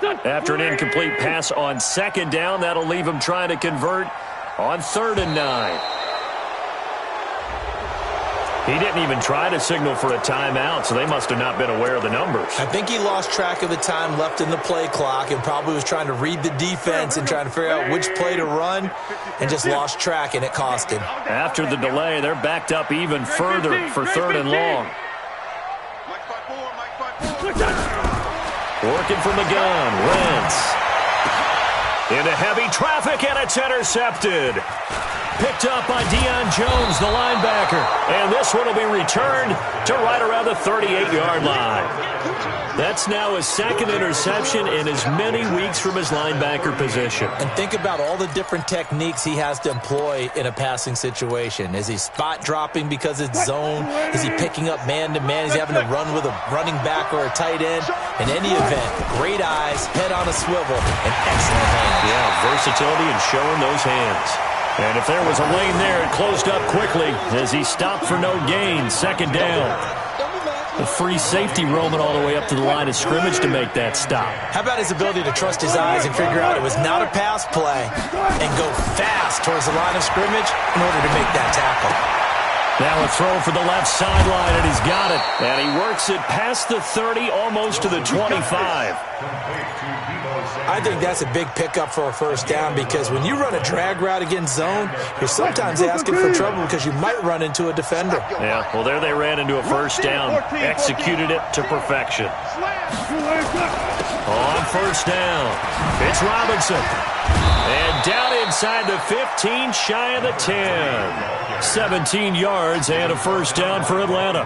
After an incomplete pass on second down, that'll leave him trying to convert on 3rd and 9. He didn't even try to signal for a timeout, so they must have not been aware of the numbers. I think he lost track of the time left in the play clock and probably was trying to read the defense and trying to figure out which play to run and just lost track, and it cost him. After the delay, they're backed up even further for 3rd and long. Working from the gun, Wentz. Into heavy traffic, and it's intercepted. Picked up by Deion Jones, the linebacker. And this one will be returned to right around the 38-yard line. That's now his 2nd interception in as many weeks from his linebacker position. And think about all the different techniques he has to employ in a passing situation. Is he spot dropping because it's zone? Is he picking up man-to-man? Is he having to run with a running back or a tight end? In any event, great eyes, head on a swivel, and excellent hands. Yeah, versatility and showing those hands. And if there was a lane there, it closed up quickly as he stopped for no gain. 2nd down. A free safety roaming all the way up to the line of scrimmage to make that stop. How about his ability to trust his eyes and figure out it was not a pass play and go fast towards the line of scrimmage in order to make that tackle. Now a throw for the left sideline, and he's got it. And he works it past the 30, almost to the 25. I think that's a big pickup for a 1st down because when you run a drag route against zone, you're sometimes asking for trouble because you might run into a defender. Yeah, well, there they ran into a 1st down. Executed it to perfection. On 1st down, it's Robinson. And down inside the 15, shy of the 10. 17 yards and a 1st down for Atlanta.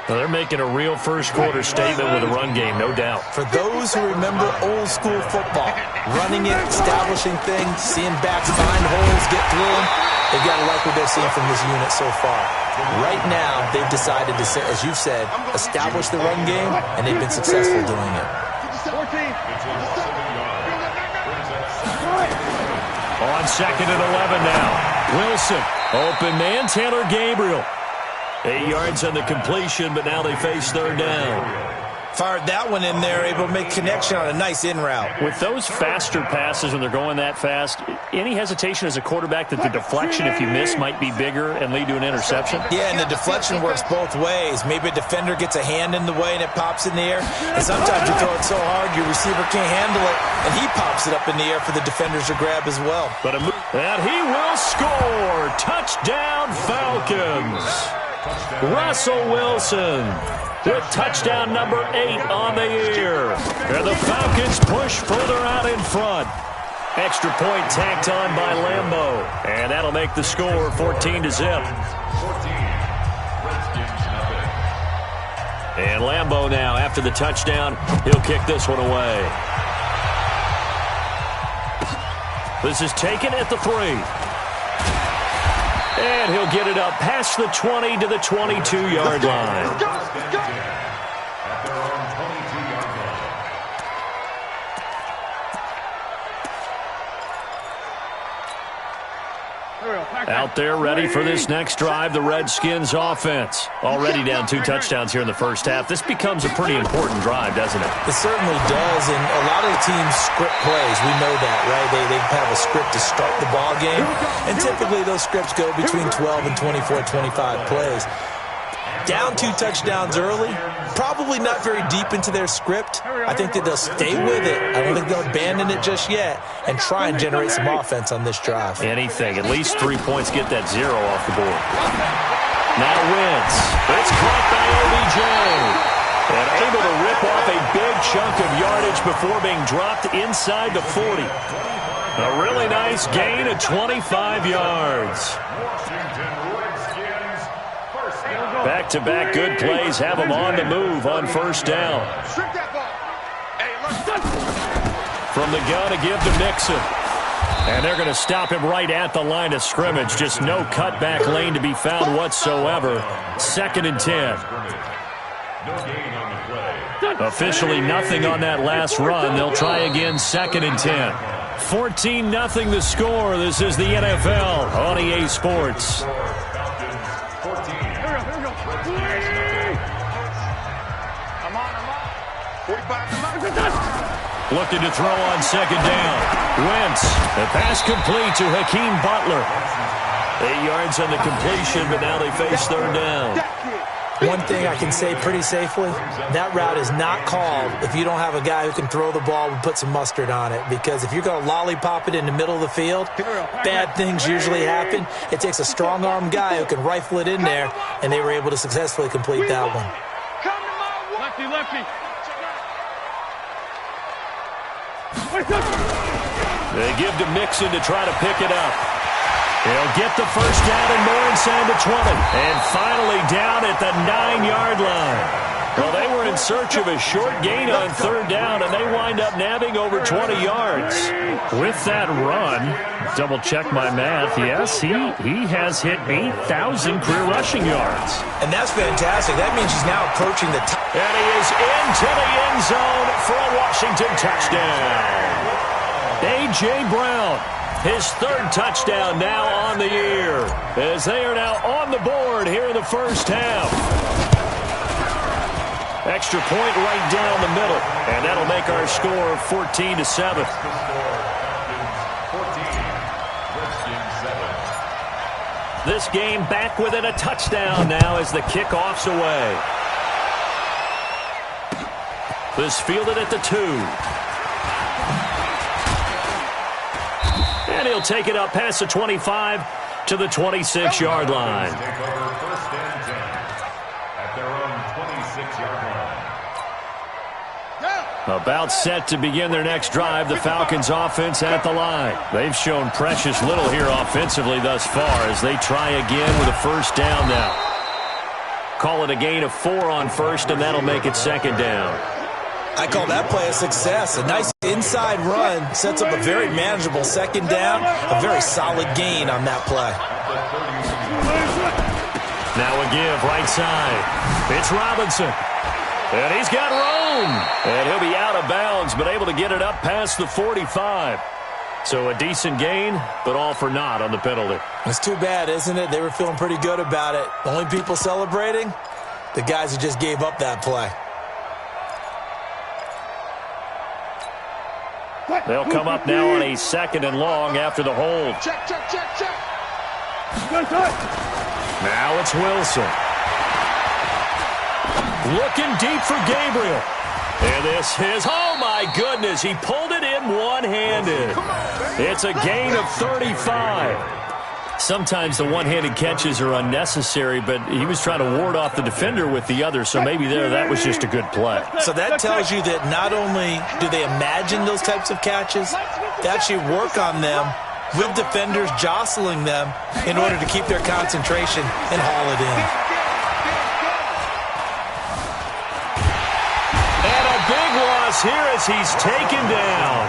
Well, they're making a real first-quarter statement with a run game, no doubt. For those who remember old-school football, running it, establishing things, seeing backs find holes, get through them, they've got to like what they've seen from this unit so far. Right now, they've decided to, as you've said, establish the run game, and they've been successful doing it. On 2nd and 11 now. Wilson, open man, Taylor Gabriel. 8 yards on the completion, but now they face 3rd down. Fired that one in there, able to make connection on a nice in route. With those faster passes when they're going that fast, any hesitation as a quarterback that the deflection, if you miss, might be bigger and lead to an interception? Yeah, and the deflection works both ways. Maybe a defender gets a hand in the way and it pops in the air. And sometimes you throw it so hard your receiver can't handle it, and he pops it up in the air for the defenders to grab as well. And he will score! Touchdown, Falcons! Russell Wilson with touchdown number 8 on the year. And the Falcons push further out in front. Extra point tacked on by Lambeau. And that'll make the score 14-0. And Lambeau now, after the touchdown, he'll kick this one away. This is taken at the 3. And he'll get it up past the 20 to the 22-yard line. Out there ready for this next drive, the Redskins offense. Already down 2 touchdowns here in the first half. This becomes a pretty important drive, doesn't it? It certainly does, and a lot of the teams script plays. We know that, right? They have a script to start the ball game, and typically those scripts go between 12 and 24, 25 plays. Down 2 touchdowns early, probably not very deep into their script. I think that they'll stay with it. I don't think they'll abandon it just yet and try and generate some offense on this drive. Anything. At least 3 points get that 0 off the board. Now Wentz. It's caught by OBJ. And able to rip off a big chunk of yardage before being dropped inside the 40. A really nice gain of 25 yards. Back-to-back good plays have them on the move on 1st down. From the gun to give to Mixon. And they're going to stop him right at the line of scrimmage. Just no cutback lane to be found whatsoever. 2nd and 10. Officially nothing on that last run. They'll try again 2nd and 10. 14-0 the score. This is the NFL on EA Sports. Looking to throw on second down. Wentz. The pass complete to Hakeem Butler. 8 yards on the completion, but now they face third down. One thing I can say pretty safely, that route is not called if you don't have a guy who can throw the ball and put some mustard on it. Because if you're going to lollipop it in the middle of the field, bad things usually happen. It takes a strong-arm guy who can rifle it in there, and they were able to successfully complete that one. Lefty. They give to Mixon to try to pick it up. He'll get the first down and more inside the 20. And finally down at the 9-yard line. Well, they were in search of a short gain on third down, and they wind up nabbing over 20 yards. With that run, double-check my math, yes, he has hit 8,000 career rushing yards. And that's fantastic. That means he's now approaching the top. And he is into the end zone for a Washington touchdown. A.J. Brown, his third touchdown now on the year, as they are now on the board here in the first half. Extra point right down the middle, and that'll make our score 14-7. This game back within a touchdown now as the kickoff's away. This fielded at the 2. And he'll take it up past the 25 to the 26-yard line. About set to begin their next drive, the Falcons offense at the line. They've shown precious little here offensively thus far as they try again with a first down now. Call it a gain of 4 on first, and that'll make it second down. I call that play a success. A nice inside run sets up a very manageable second down. A very solid gain on that play. Now a give right side. It's Robinson. And he's got room. And he'll be out of bounds, but able to get it up past the 45. So a decent gain, but all for naught on the penalty. It's too bad, isn't it? They were feeling pretty good about it. The only people celebrating, the guys who just gave up that play. They'll come up now on a second and long after the hold. Check. Now it's Wilson. Looking deep for Gabriel. And this is, oh my goodness, he pulled it in one-handed. It's a gain of 35. Sometimes the one-handed catches are unnecessary, but he was trying to ward off the defender with the other, so maybe that was just a good play. So that tells you that not only do they imagine those types of catches, they actually work on them with defenders jostling them in order to keep their concentration and haul it in. And a big loss here as he's taken down.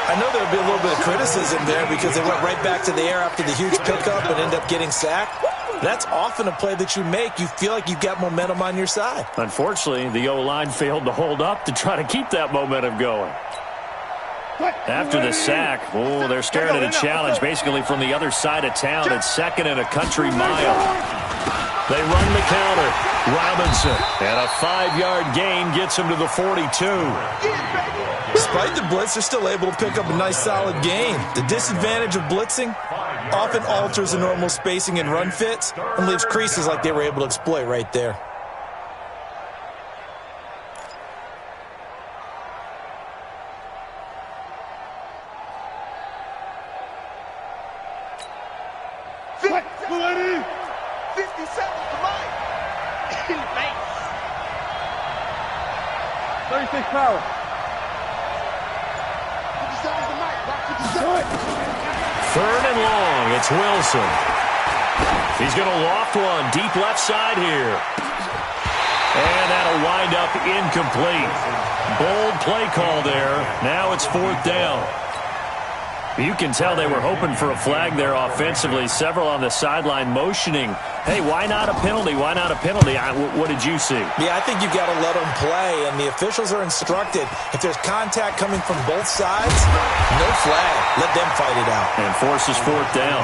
I know there would be a little bit of criticism there because they went right back to the air after the huge pickup and end up getting sacked. That's often a play that you make. You feel like you've got momentum on your side. Unfortunately, the O-line failed to hold up to try to keep that momentum going. After the sack, they're staring at a challenge basically from the other side of town. It's second and a country mile. They run the counter. Robinson, and a 5-yard gain gets him to the 42. Despite the blitz, they're still able to pick up a nice solid gain. The disadvantage of blitzing often alters the normal spacing and run fits and leaves creases like they were able to exploit right there. Power. Third and long, it's Wilson. He's going to loft one deep left side here. And that'll wind up incomplete. Bold play call there. Now it's fourth down. You can tell they were hoping for a flag there offensively. Several on the sideline motioning, hey, why not a penalty? Why not a penalty? What did you see? Yeah, I think you've got to let them play, and the officials are instructed. If there's contact coming from both sides, no flag. Let them fight it out. And forces fourth down.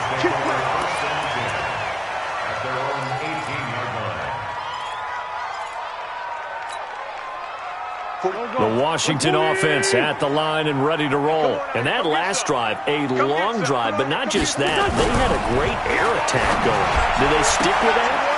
The Washington offense at the line and ready to roll. And that last drive, a long drive, but not just that. They had a great air attack going. Do they stick with that?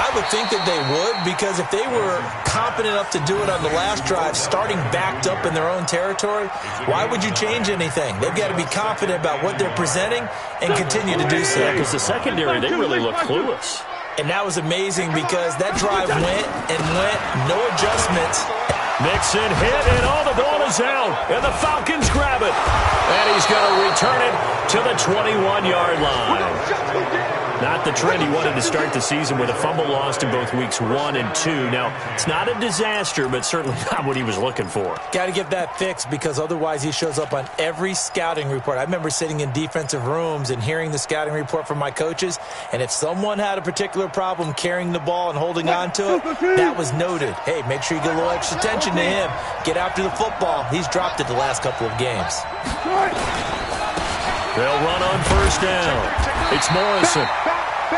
I would think that they would, because if they were competent enough to do it on the last drive, starting backed up in their own territory, why would you change anything? They've got to be confident about what they're presenting and continue to do so. Yeah, because the secondary, they really look clueless. And that was amazing because that drive went and went, no adjustments. Mixon hit, and the ball is out. And the Falcons grab it. And he's going to return it to the 21-yard line. Not the trend he wanted to start the season with a fumble lost in both weeks 1 and 2. Now, it's not a disaster, but certainly not what he was looking for. Got to get that fixed, because otherwise he shows up on every scouting report. I remember sitting in defensive rooms and hearing the scouting report from my coaches, and if someone had a particular problem carrying the ball and holding on to it, that was noted. Hey, make sure you get a little extra attention to him. Get after the football. He's dropped it the last couple of games. They'll run on first down. It's Morrison.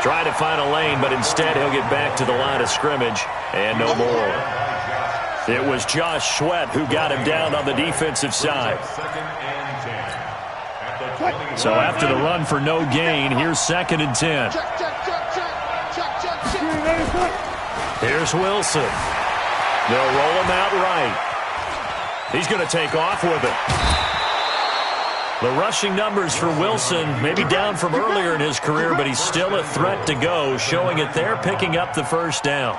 Trying to find a lane, but instead he'll get back to the line of scrimmage, and no more. It was Josh Sweat who got him down on the defensive side. So after the run for no gain, here's 2nd and 10. Here's Wilson. They'll roll him out right. He's going to take off with it. The rushing numbers for Wilson maybe down from earlier in his career, but he's still a threat to go, showing it there, picking up the first down.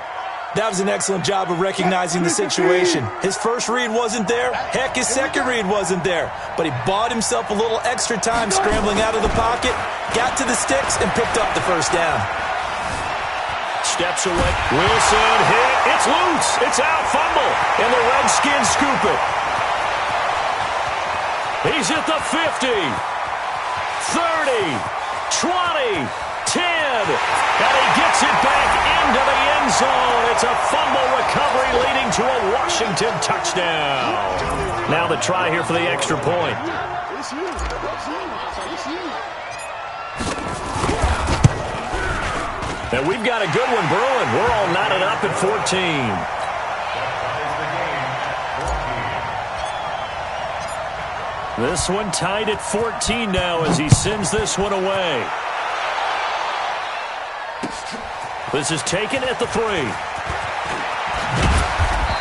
That was an excellent job of recognizing the situation. His first read wasn't there. Heck, his second read wasn't there. But he bought himself a little extra time scrambling out of the pocket, got to the sticks, and picked up the first down. Steps away. Wilson hit. It's loose. It's out. Fumble. And the Redskins scoop it. He's at the 50, 30, 20, 10, and he gets it back into the end zone. It's a fumble recovery leading to a Washington touchdown. Now the try here for the extra point. And we've got a good one brewing. We're all knotted up at 14. This one tied at 14 now as he sends this one away. This is taken at the 3.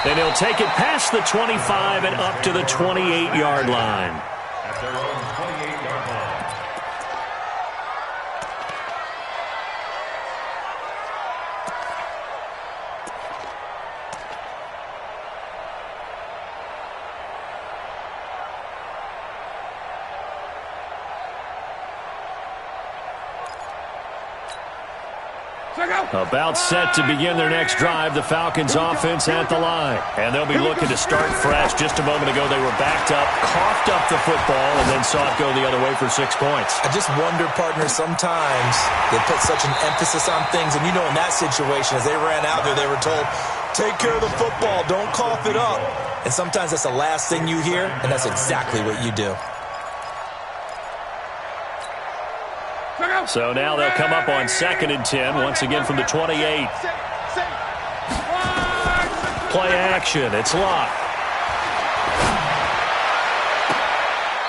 And he'll take it past the 25 and up to the 28-yard line. At their own 28-yard line. About set to begin their next drive, the Falcons offense at the line. And they'll be looking to start fresh. Just a moment ago, they were backed up, coughed up the football, and then saw it go the other way for 6 points. I just wonder, partner, sometimes they put such an emphasis on things. And you know, in that situation, as they ran out there, they were told, take care of the football, don't cough it up. And sometimes that's the last thing you hear, and that's exactly what you do. So now they'll come up on 2nd and 10, once again from the 28. Play action. It's Locke.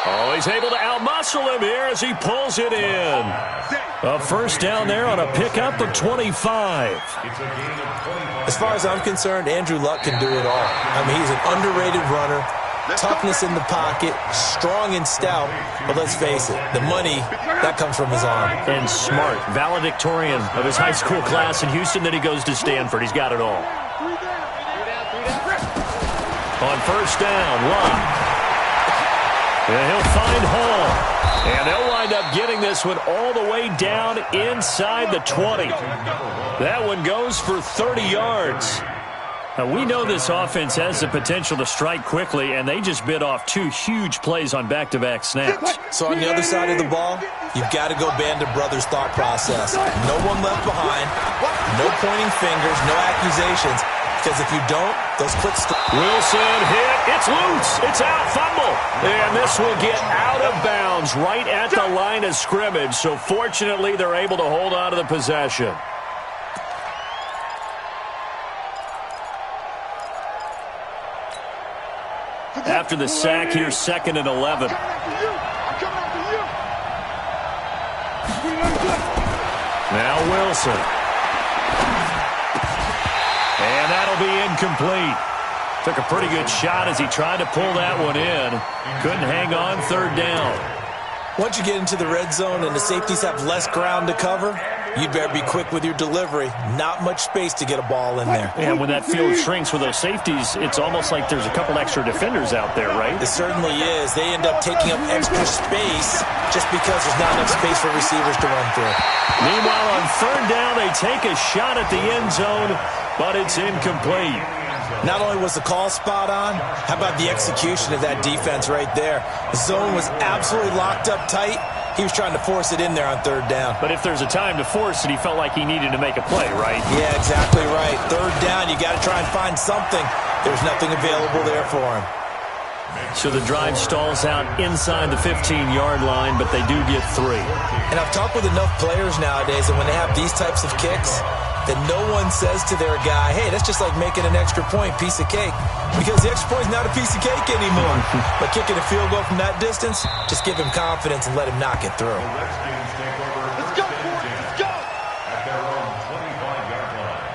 Oh, he's able to outmuscle him here as he pulls it in. A first down there on a pickup of 25. As far as I'm concerned, Andrew Luck can do it all. I mean, he's an underrated runner. Toughness in the pocket, strong and stout, but let's face it, the money, that comes from his arm. And smart, valedictorian of his high school class in Houston, then he goes to Stanford. He's got it all. On first down, Locke. And he'll find Hall. And they'll wind up getting this one all the way down inside the 20. That one goes for 30 yards. Now, we know this offense has the potential to strike quickly, and they just bit off 2 huge plays on back-to-back snaps. So on the other side of the ball, you've got to go band of brothers thought process. No one left behind, no pointing fingers, no accusations, because if you don't, those quick... Wilson hit. It's loose. It's out. Fumble. And this will get out of bounds right at the line of scrimmage. So fortunately, they're able to hold on to the possession. After the sack, here's 2nd and 11. Now Wilson. And that'll be incomplete. Took a pretty good shot as he tried to pull that one in. Couldn't hang on, 3rd down. Once you get into the red zone and the safeties have less ground to cover, you'd better be quick with your delivery. Not much space to get a ball in there. And when that field shrinks with those safeties, it's almost like there's a couple extra defenders out there, right? It certainly is. They end up taking up extra space just because there's not enough space for receivers to run through. Meanwhile, on 3rd down, they take a shot at the end zone, but it's incomplete. Not only was the call spot on, how about the execution of that defense right there? The zone was absolutely locked up tight. He was trying to force it in there on 3rd down. But if there's a time to force it, he felt like he needed to make a play, right? Yeah, exactly right. 3rd down, you got to try and find something. There's nothing available there for him. So the drive stalls out inside the 15-yard line, but they do get 3. And I've talked with enough players nowadays that when they have these types of kicks, that no one says to their guy, hey, that's just like making an extra point, piece of cake. Because the extra point is not a piece of cake anymore. But kicking a field goal from that distance, just give him confidence and let him knock it through. Let's go, boys. Let's go. At their own 25-yard line.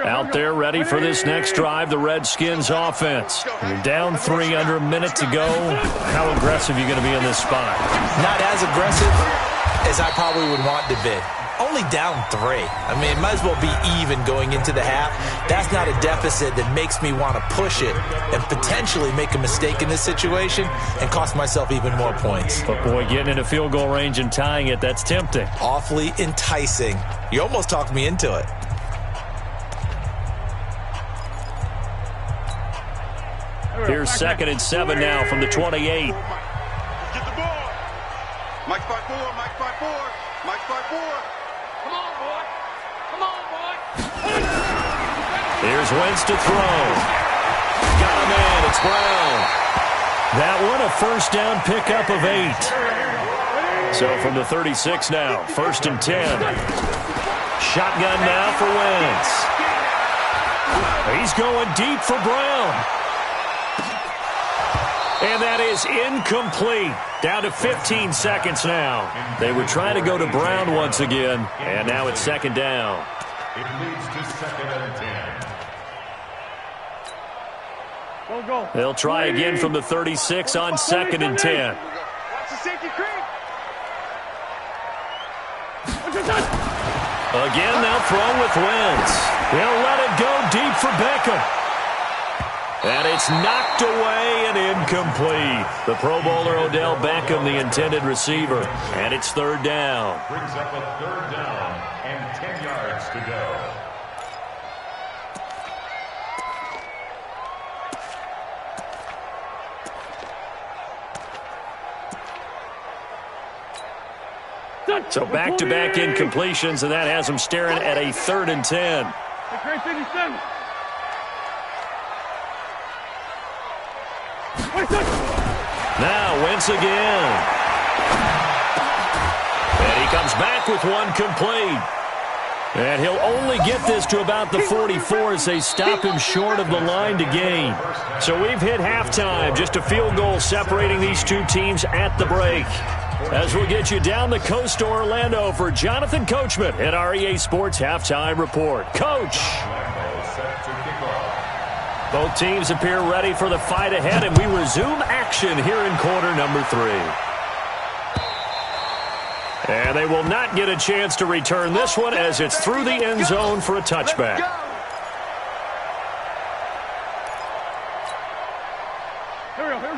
Out there ready for this next drive, the Redskins offense. You're down 3 under a minute to go. How aggressive are you going to be in this spot? Not as aggressive as I probably would want to be. Only down 3. I mean, it might as well be even going into the half. That's not a deficit that makes me want to push it and potentially make a mistake in this situation and cost myself even more points. But, boy, getting into field goal range and tying it, that's tempting. Awfully enticing. You almost talked me into it. Here's 2nd and 7 now from the 28. Get the ball. Mike 5-4, Mike 5-4, Mike 5-4. Come on, boy. Come on, boy. Here's Wentz to throw. Got him in. It's Brown. That one a 1st down pickup of 8. So from the 36 now, 1st and 10. Shotgun now for Wentz. He's going deep for Brown. And that is incomplete. Down to 15 seconds now. They were trying to go to Brown once again, and now it's 2nd down. It leads to 2nd and 10. Go. They'll try again from the 36 on 2nd and 10. Watch the safety creep. Again, they'll throw with Wentz. They'll let it go deep for Beckham. And it's knocked away and incomplete. The Pro Bowler Odell Beckham, the intended receiver. And it's 3rd down. Brings up a 3rd down and 10 yards to go. So back-to-back incompletions, and that has them staring at a 3rd and 10. Now Wentz again. And he comes back with one complete. And he'll only get this to about the 44 as they stop him short of the line to gain. So we've hit halftime. Just a field goal separating these two teams at the break. As we'll get you down the coast to Orlando for Jonathan Coachman at our EA Sports Halftime Report. Coach. Both teams appear ready for the fight ahead, and we resume action here in quarter number 3. And they will not get a chance to return this one as it's through the end zone for a touchback.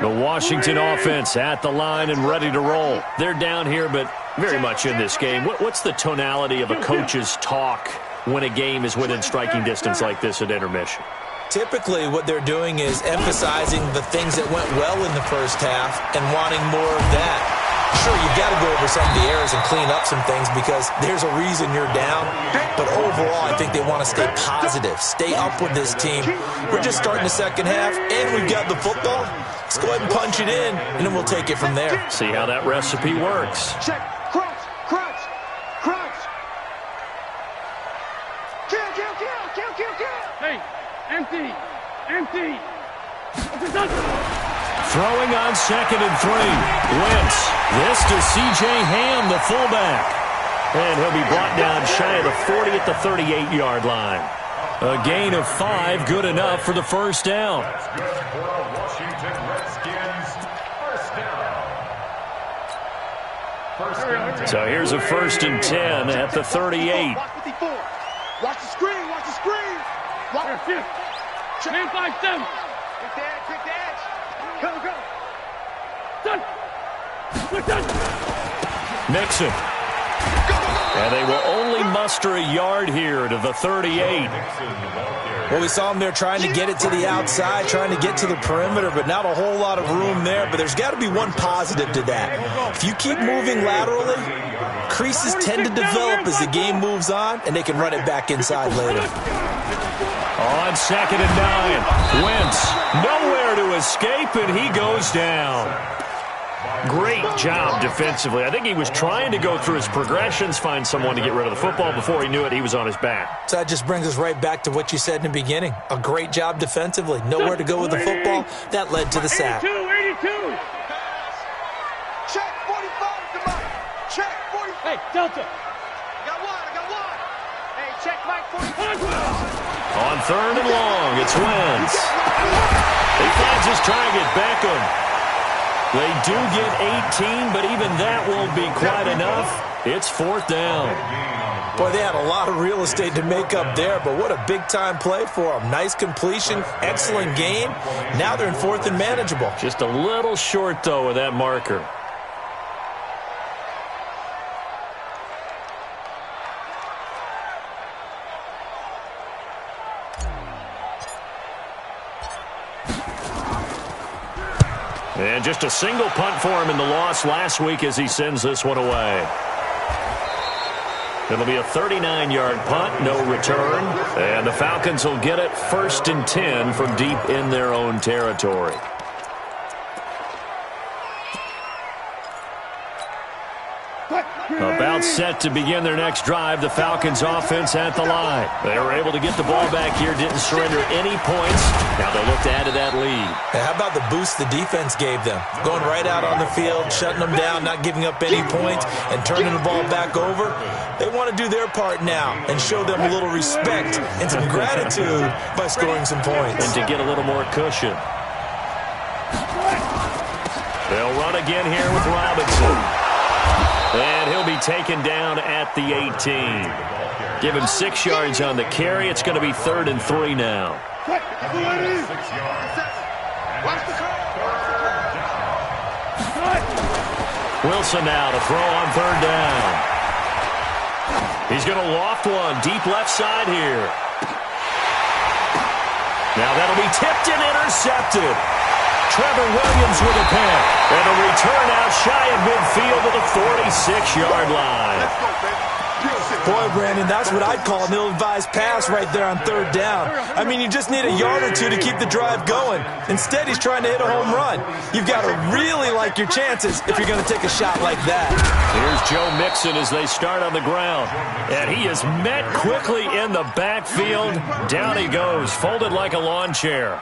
The Washington offense at the line and ready to roll. They're down here, but very much in this game. What's the tonality of a coach's talk when a game is within striking distance like this at intermission? Typically, what they're doing is emphasizing the things that went well in the first half and wanting more of that. Sure, you've got to go over some of the errors and clean up some things because there's a reason you're down. But overall, I think they want to stay positive, stay up with this team. We're just starting the second half, and we've got the football. Let's go ahead and punch it in, and then we'll take it from there. See how that recipe works. Check. Crunch. Crunch. Empty. Throwing on 2nd and 3. Wentz. This to C.J. Ham, the fullback. And he'll be brought down shy of the 40 at the 38-yard line. A gain of 5, good enough for the first down. That's good for a Washington Redskins first down. So here's a 1st and 10 at the 38. Watch 54. Watch the screen. Watch the screen. Watch the screen. 10-5-7. Quick dash. Go, go. Done. We're done. Mixon. And they will only muster a yard here to the 38. Well, we saw him there trying to get it to the outside, trying to get to the perimeter, but not a whole lot of room there. But there's got to be one positive to that. If you keep moving laterally, creases tend to develop as the game moves on, and they can run it back inside later. On 2nd and 9. Wentz nowhere to escape, and he goes down. Great job defensively. I think he was trying to go through his progressions, find someone to get rid of the football. Before he knew it, he was on his back. So that just brings us right back to what you said in the beginning. A great job defensively. Nowhere to go with the football. That led to the sack. 82. Check 45. Come on. Check 45. Hey, Delta. I got one. Hey, check Mike 45. On 3rd and long, it's Wentz. He finds his target, Beckham. They do get 18, but even that won't be quite enough. It's 4th down. Boy, they had a lot of real estate to make up there, but what a big-time play for them. Nice completion, excellent game. Now they're in 4th and manageable. Just a little short, though, with that marker. And just a single punt for him in the loss last week as he sends this one away. It'll be a 39-yard punt, no return. And the Falcons will get it 1st and 10 from deep in their own territory. About set to begin their next drive, the Falcons offense at the line. They were able to get the ball back here, didn't surrender any points. Now they look to add to that lead. And how about the boost the defense gave them? Going right out on the field, shutting them down, not giving up any points, and turning the ball back over. They want to do their part now and show them a little respect and some gratitude by scoring some points. And to get a little more cushion. They'll run again here with Robinson. And he'll be taken down at the 18. Give him 6 yards on the carry. It's going to be 3rd and 3 now. Wilson now to throw on 3rd down. He's going to loft one deep left side here. Now that'll be tipped and intercepted. Trevor Williams with a pick. And a return out shy of midfield to the 46-yard line. Boy, Brandon, that's what I'd call an ill-advised pass right there on 3rd down. I mean, you just need a yard or two to keep the drive going. Instead, he's trying to hit a home run. You've got to really like your chances if you're going to take a shot like that. Here's Joe Mixon as they start on the ground. And he is met quickly in the backfield. Down he goes, folded like a lawn chair.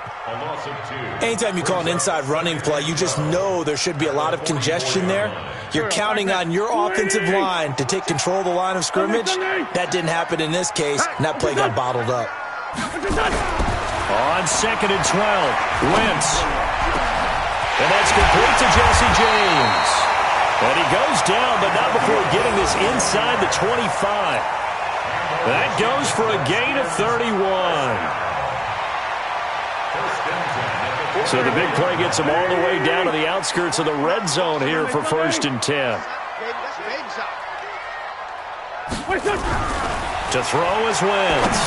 Anytime you call an inside running play, you just know there should be a lot of congestion there. You're counting on your offensive line to take control of the line of scrimmage. That didn't happen in this case, and that play got bottled up. On 2nd and 12, Wentz. And that's complete to Jesse James. And he goes down, but not before getting this inside the 25. That goes for a gain of 31. So the big play gets him all the way down to the outskirts of the red zone here for 1st and 10. To throw is Wentz.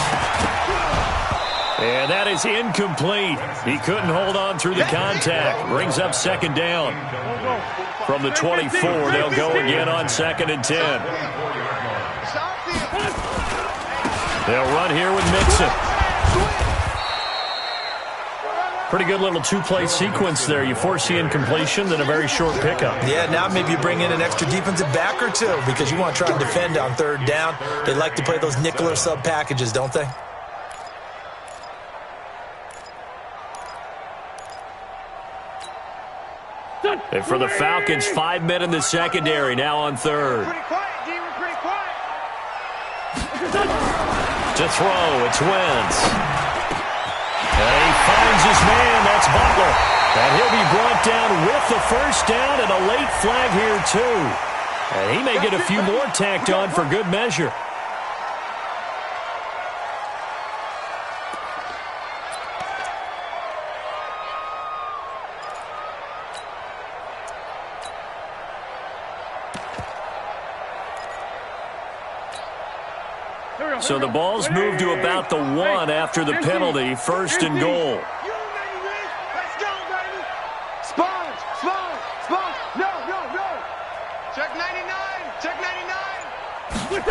And that is incomplete. He couldn't hold on through the contact. Brings up 2nd down. From the 24, they'll go again on 2nd and 10. They'll run here with Mixon. Pretty good little two-play sequence there. You force the incompletion, then a very short pickup. Yeah, now maybe you bring in an extra defensive back or two because you want to try and defend on 3rd down. They like to play those nickel or sub packages, don't they? And for the Falcons, 5 men in the secondary, now on third. Pretty quiet, D. We're pretty quiet. To throw, it's Wentz. And he finds his man, that's Butler. And he'll be brought down with the first down and a late flag here, too. And he may get a few more tacked on for good measure. So the ball's moved to about the 1 after the penalty, first and goal. Let's go, baby. Sponge. No. Check 99. Check 99.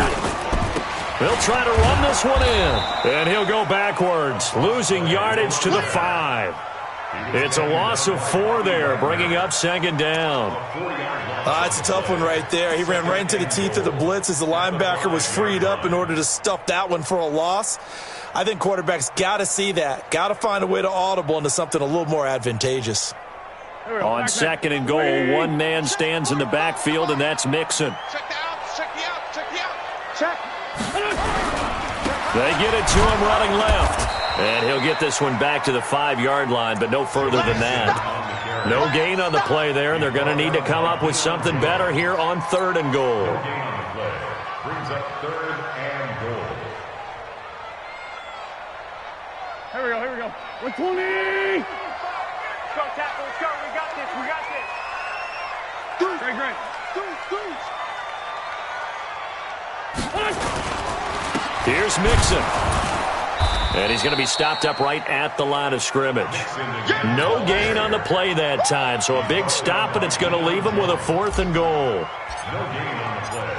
He'll try to run this one in. And he'll go backwards, losing yardage to the 5. It's a loss of 4 there, bringing up second down. It's a tough one right there. He ran right into the teeth of the blitz as the linebacker was freed up in order to stuff that one for a loss. I think quarterbacks got to see that. Got to find a way to audible into something a little more advantageous. On second and goal, one man stands in the backfield, and that's Mixon. Check the outs. Check the outs. Check the outs. Check. They get it to him running left. And he'll get this one back to the 5-yard line, but no further than that. No gain on the play there, and they're going to need to come up with something better here on third and goal. No gain on the play. Brings up third and goal. Here we go. 120. Let's go, tackle. Let's go. We got this. Great. Here's Mixon. And he's going to be stopped up right at the line of scrimmage. No gain on the play that time, so a big stop, and it's going to leave him with a 4th and goal. No gain on the play.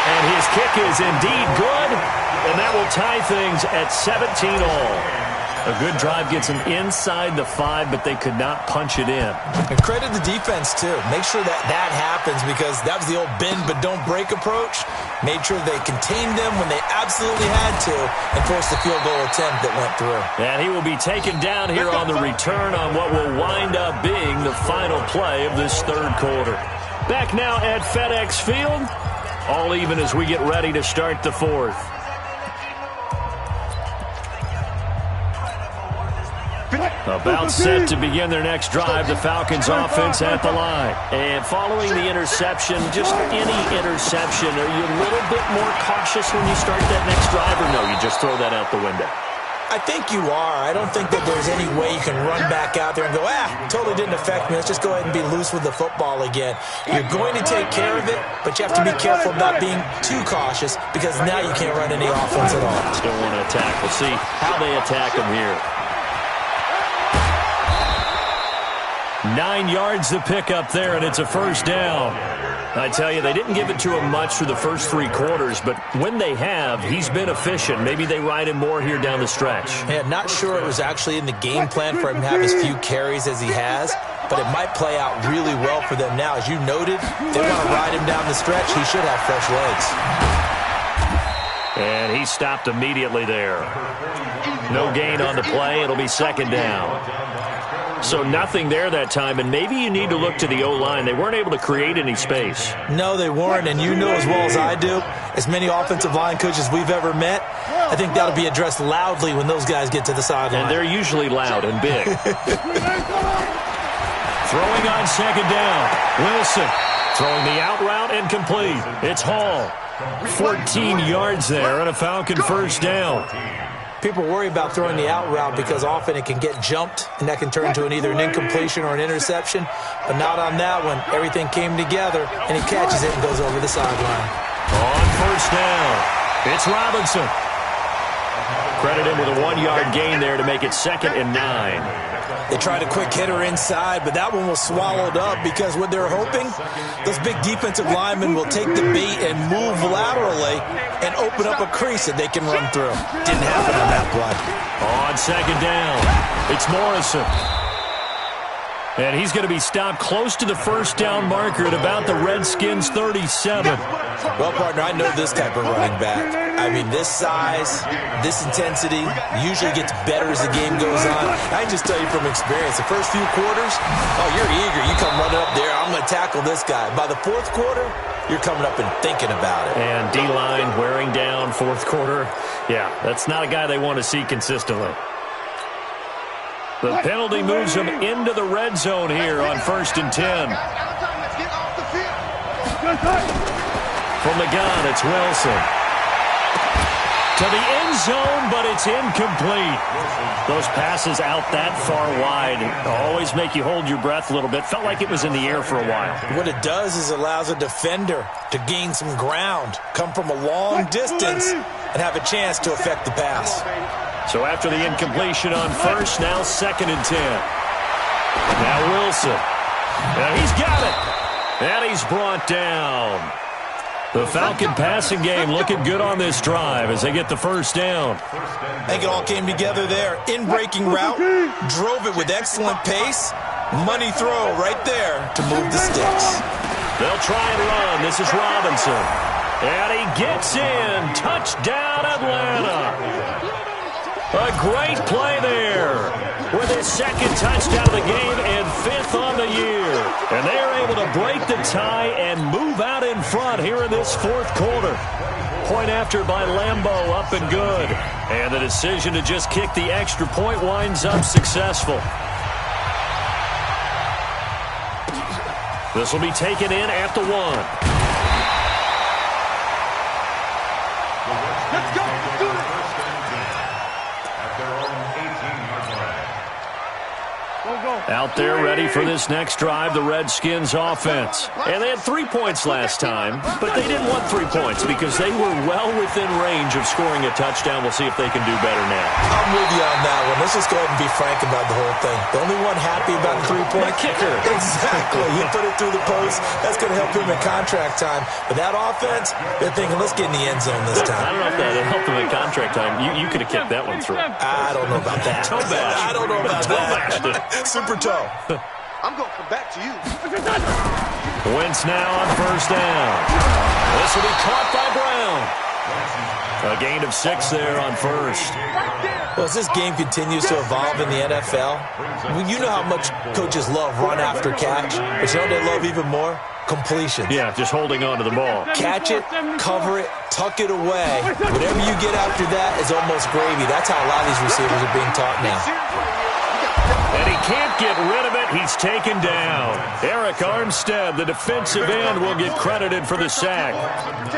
And his kick is indeed good, and that will tie things at 17 all. A good drive gets them inside the 5, but they could not punch it in. And credit the defense, too. Make sure that happens, because that was the old bend but don't break approach. Made sure they contained them when they absolutely had to and forced the field goal attempt that went through. And he will be taken down here on the return on what will wind up being the final play of this third quarter. Back now at FedEx Field, all even as we get ready to start the fourth. About set to begin their next drive, the Falcons offense at the line. And following the interception, just any interception, are you a little bit more cautious when you start that next drive, or no, you just throw that out the window? I think you are. I don't think that there's any way you can run back out there and go, totally didn't affect me. Let's just go ahead and be loose with the football again. You're going to take care of it, but you have to be careful about being too cautious, because now you can't run any offense at all. Still want to attack. We'll see how they attack them here. 9 yards to pick up there, and it's a first down. I tell you, they didn't give it to him much for the first 3 quarters, but when they have, he's been efficient. Maybe they ride him more here down the stretch. Yeah, not sure it was actually in the game plan for him to have as few carries as he has, but it might play out really well for them now. As you noted, they want to ride him down the stretch. He should have fresh legs. And he stopped immediately there. No gain on the play. It'll be second down. So nothing there that time, and maybe you need to look to the O-line. They weren't able to create any space. No, they weren't, and you know as well as I do, as many offensive line coaches we've ever met, I think that'll be addressed loudly when those guys get to the sideline. And they're usually loud and big. Throwing on second down. Wilson throwing the out route and complete. It's Hall. 14 yards there and a Falcon first down. People worry about throwing the out route because often it can get jumped, and that can turn to either an incompletion or an interception. But not on that one. Everything came together, and he catches it and goes over the sideline. On first down, it's Robinson. Credit him with a 1-yard gain there to make it 2nd and 9. They tried a quick hitter inside, but that one was swallowed up because what they're hoping, those big defensive linemen will take the bait and move laterally and open up a crease that they can run through. Didn't happen on that play. On second down, it's Morrison. And he's going to be stopped close to the first down marker at about the Redskins' 37. Well, partner, I know this type of running back. I mean, this size, this intensity usually gets better as the game goes on. I can just tell you from experience, the first few quarters, oh, you're eager. You come running up there, I'm going to tackle this guy. By the fourth quarter, you're coming up and thinking about it. And D-line wearing down fourth quarter. Yeah, that's not a guy they want to see consistently. The penalty moves him into the red zone here on 1st and 10. From the gun, it's Wilson. To the end zone, but it's incomplete. Those passes out that far wide always make you hold your breath a little bit. Felt like it was in the air for a while. What it does is it allows a defender to gain some ground, come from a long distance, and have a chance to affect the pass. So after the incompletion on first, now 2nd and 10. Now Wilson. Now he's got it. And he's brought down. The Falcon passing game looking good on this drive as they get the first down. I think it all came together there. In-breaking route, drove it with excellent pace. Money throw right there to move the sticks. They'll try and run. This is Robinson. And he gets in. Touchdown, Atlanta. A great play there with his 2nd touchdown of the game and 5th on the year. And they are able to break the tie and move out in front here in this 4th quarter. Point after by Lambeau, up and good. And the decision to just kick the extra point winds up successful. This will be taken in at the 1. Let's go. Do it. Out there ready for this next drive, the Redskins offense. And they had 3 points last time, but they didn't want 3 points because they were well within range of scoring a touchdown. We'll see if they can do better now. I'm with you on that one. Let's just go ahead and be frank about the whole thing. The only one happy about the 3-point kicker. Exactly. He put it through the post. That's going to help him in contract time. But that offense, they're thinking, let's get in the end zone this time. I don't know if that helped him in contract time. You could have kicked that one through. I don't know about that. Toe bash. I don't know about that. Super toe. I'm going to come back to you. Wentz now on 1st down. This will be caught by Brown. A gain of 6 there on 1st. Well, as this game continues to evolve in the NFL, you know how much coaches love run after catch, but you know what they love even more? Completions. Yeah, just holding on to the ball. Catch it, cover it, tuck it away. Whatever you get after that is almost gravy. That's how a lot of these receivers are being taught now. And he can't get rid of it. He's taken down. Eric Armstead, the defensive end, will get credited for the sack.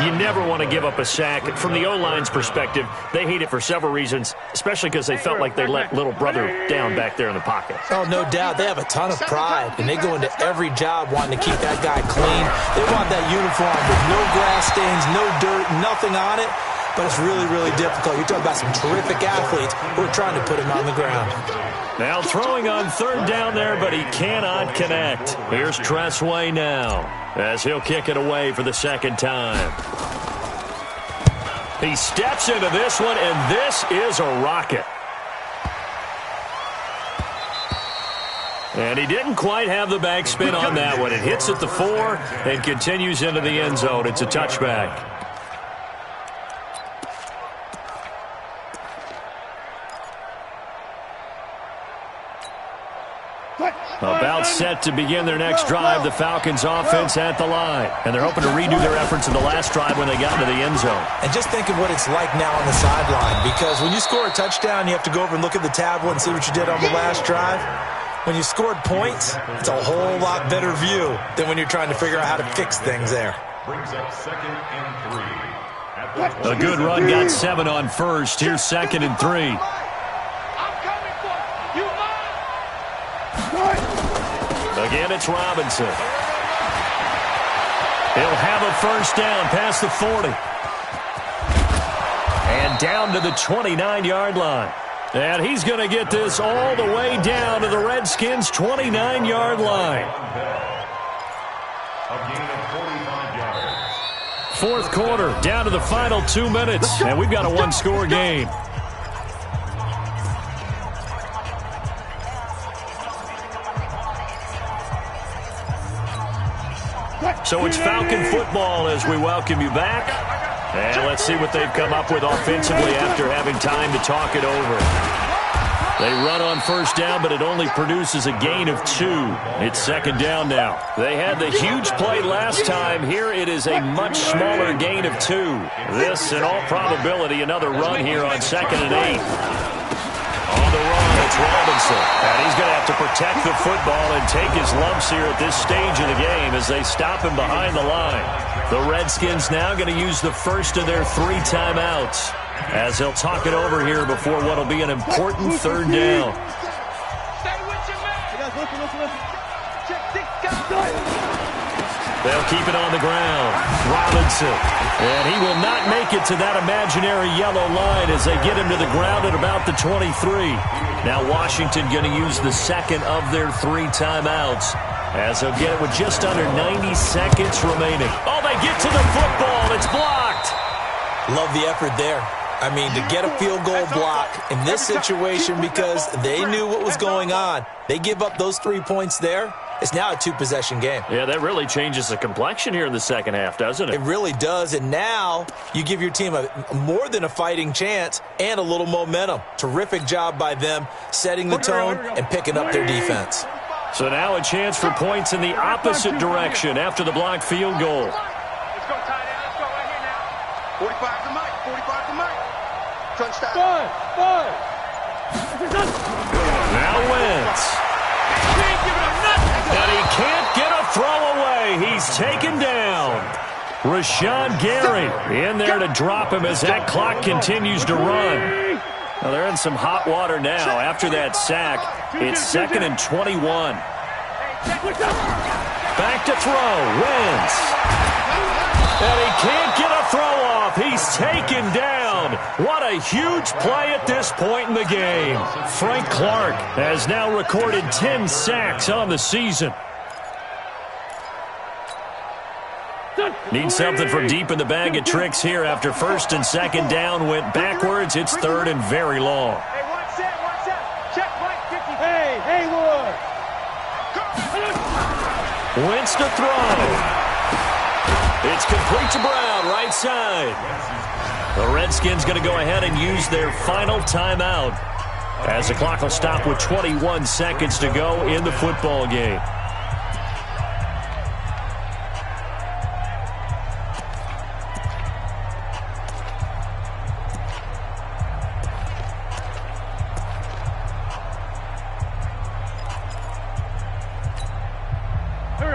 You never want to give up a sack. From the O-line's perspective, they hate it for several reasons, especially because they felt like they let little brother down back there in the pocket. Oh, no doubt. They have a ton of pride, and they go into every job wanting to keep that guy clean. They want that uniform with no grass stains, no dirt, nothing on it. But it's really, really difficult. You're talking about some terrific athletes who are trying to put him on the ground. Now throwing on 3rd down there, but he cannot connect. Here's Tressway now as he'll kick it away for the 2nd time. He steps into this one, and this is a rocket. And he didn't quite have the backspin on that one. It hits at the 4 and continues into the end zone. It's a touchback. About set to begin their next drive, the Falcons offense at the line. And they're hoping to redo their efforts in the last drive when they got into the end zone. And just think of what it's like now on the sideline, because when you score a touchdown, you have to go over and look at the tablet and see what you did on the last drive. When you scored points, it's a whole lot better view than when you're trying to figure out how to fix things there. Brings up 2nd and 3. A good run got 7 on 1st. Here's 2nd and 3. Again, it's Robinson. He'll have a 1st down past the 40. And down to the 29-yard line. And he's going to get this all the way down to the Redskins' 29-yard line. A gain of 45 yards. 4th quarter, down to the final 2 minutes. And we've got a 1-score game. So it's Falcon football as we welcome you back. And let's see what they've come up with offensively after having time to talk it over. They run on first down, but it only produces a gain of 2. It's second down now. They had the huge play last time. Here it is a much smaller gain of 2. This, in all probability, another run here on 2nd and 8. On the run, it's Robinson. And he's going to have to protect the football and take his lumps here at this stage of the game as they stop him behind the line. The Redskins now going to use the first of their 3 timeouts as they'll talk it over here before what will be an important third down. They'll keep it on the ground. Robinson. And he will not make it to that imaginary yellow line as they get him to the ground at about the 23. Now Washington going to use the second of their 3 timeouts as they'll get it with just under 90 seconds remaining. Oh, they get to the football. It's blocked. Love the effort there. I mean, to get a field goal block in this situation because they knew what was going on. They give up those 3 points there. It's now a 2-possession game. Yeah, that really changes the complexion here in the second half, doesn't it? It really does, and now you give your team more than a fighting chance and a little momentum. Terrific job by them setting the tone and picking up their defense. So now a chance for points in the opposite direction after the blocked field goal. Let's go, tight end. Let's go right here now. 45 to Mike. 45 to Mike. Touchdown. Now Wentz. And he can't get a throw away. He's taken down. Rashawn Gary in there to drop him as that clock continues to run. Well, they're in some hot water now after that sack. It's 2nd and 21. Back to throw. Wentz. And he can't get a throw off. He's taken down. What a huge play at this point in the game. Frank Clark has now recorded 10 sacks on the season. Need something from deep in the bag of tricks here after 1st and 2nd down went backwards. It's 3rd and very long. Hey, one set. Check Mike 50. Hey, Haywood. Wentz to throw. It's complete to Brown, right side. The Redskins going to go ahead and use their final timeout as the clock will stop with 21 seconds to go in the football game.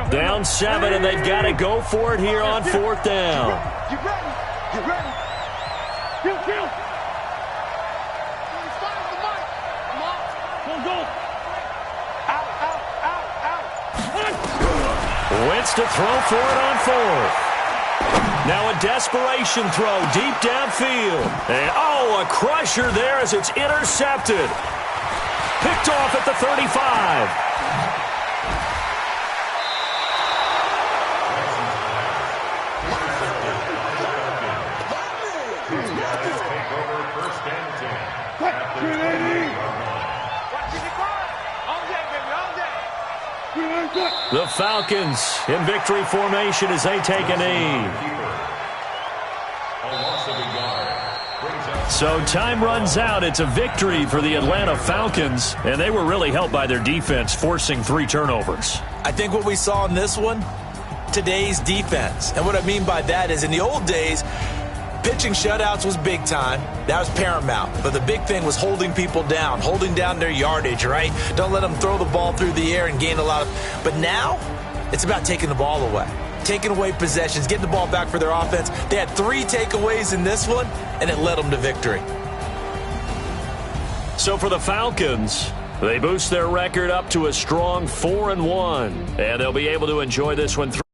Down 7, and they've got to go for it here on 4th down. You ready? You ready? Kill. Come on. Go. Out. Wentz to throw for it on 4th. Now a desperation throw deep downfield. And a crusher there as it's intercepted. Picked off at the 35. The Falcons in victory formation as they take a knee. So time runs out. It's a victory for the Atlanta Falcons, and they were really helped by their defense, forcing 3 turnovers. I think what we saw in this one, today's defense. And what I mean by that is in the old days, pitching shutouts was big time. That was paramount. But the big thing was holding people down, holding down their yardage, right? Don't let them throw the ball through the air and gain a lot of... But now, it's about taking the ball away. Taking away possessions, getting the ball back for their offense. They had 3 takeaways in this one, and it led them to victory. So for the Falcons, they boost their record up to a strong 4-1. And they'll be able to enjoy this one through.